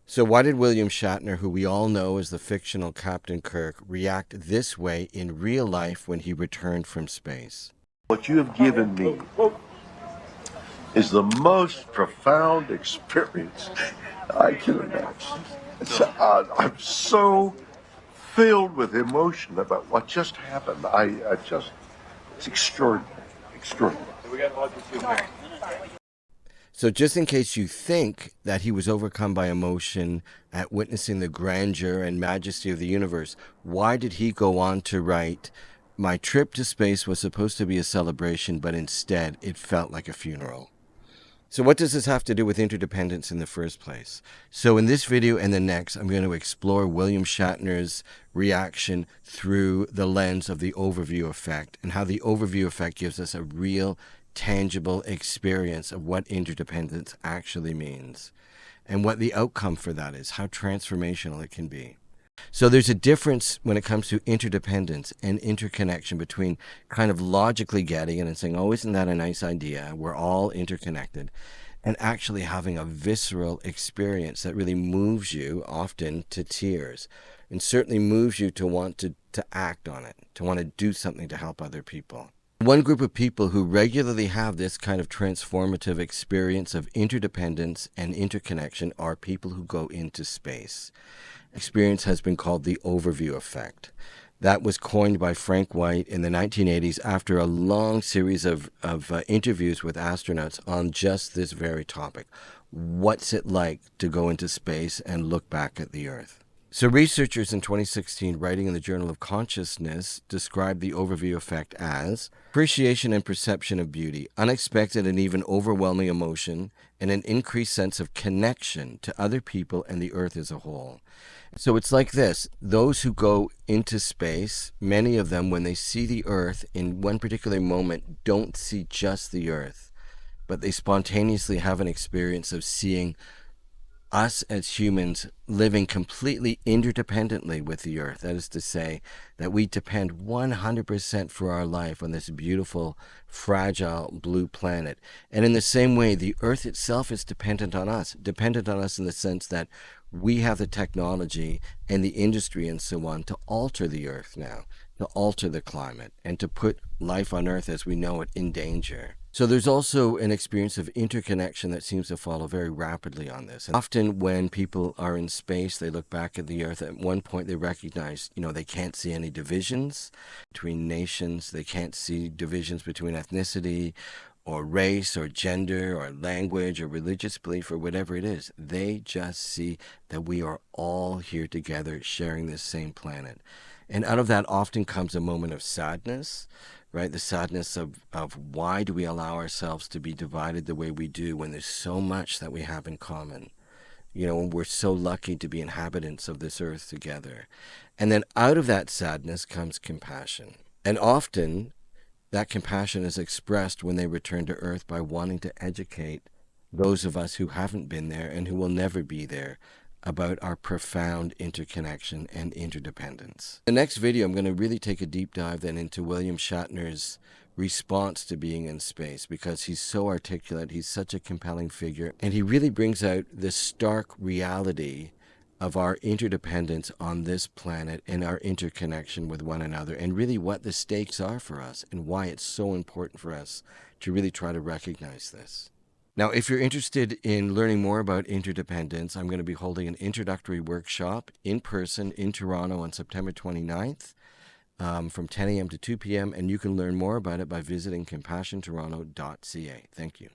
So why did William Shatner, who we all know as the fictional Captain Kirk, react this way in real life when he returned from space? What you have given me is the most profound experience I can imagine. I'm so filled with emotion about what just happened. It's extraordinary, extraordinary. So just in case you think that he was overcome by emotion at witnessing the grandeur and majesty of the universe, why did he go on to write, "My trip to space was supposed to be a celebration, but instead it felt like a funeral"? So what does this have to do with interdependence in the first place? So in this video and the next, I'm going to explore William Shatner's reaction through the lens of the overview effect, and how the overview effect gives us a real, tangible experience of what interdependence actually means, and what the outcome for that is, how transformational it can be. So there's a difference when it comes to interdependence and interconnection between kind of logically getting it and saying, oh, isn't that a nice idea? We're all interconnected, and actually having a visceral experience that really moves you often to tears, and certainly moves you to want to act on it, to want to do something to help other people. One group of people who regularly have this kind of transformative experience of interdependence and interconnection are people who go into space. Experience has been called the overview effect. That was coined by Frank White in the 1980s after a long series of interviews with astronauts on just this very topic. What's it like to go into space and look back at the Earth? So researchers in 2016, writing in the Journal of Consciousness, described the overview effect as appreciation and perception of beauty, unexpected and even overwhelming emotion, and an increased sense of connection to other people and the Earth as a whole. So it's like this: those who go into space, many of them, when they see the Earth in one particular moment, don't see just the Earth, but they spontaneously have an experience of seeing us as humans living completely interdependently with the Earth. That is to say, that we depend 100% for our life on this beautiful, fragile blue planet. And in the same way, the Earth itself is dependent on us in the sense that we have the technology and the industry and so on to alter the Earth now, to alter the climate, and to put life on Earth as we know it in danger. So there's also an experience of interconnection that seems to follow very rapidly on this. And often when people are in space, they look back at the Earth. At one point, they recognize, they can't see any divisions between nations. They can't see divisions between ethnicity or race or gender or language or religious belief or whatever it is. They just see that we are all here together sharing this same planet. And out of that often comes a moment of sadness, right? The sadness of why do we allow ourselves to be divided the way we do when there's so much that we have in common? We're so lucky to be inhabitants of this earth together. And then out of that sadness comes compassion. And often that compassion is expressed when they return to Earth by wanting to educate those of us who haven't been there and who will never be there about our profound interconnection and interdependence. In the next video, I'm going to really take a deep dive then into William Shatner's response to being in space, because he's so articulate, he's such a compelling figure, and he really brings out this stark reality of our interdependence on this planet and our interconnection with one another, and really what the stakes are for us and why it's so important for us to really try to recognize this. Now, if you're interested in learning more about interdependence, I'm going to be holding an introductory workshop in person in Toronto on September 29th from 10 a.m. to 2 p.m., and you can learn more about it by visiting compassiontoronto.ca. Thank you.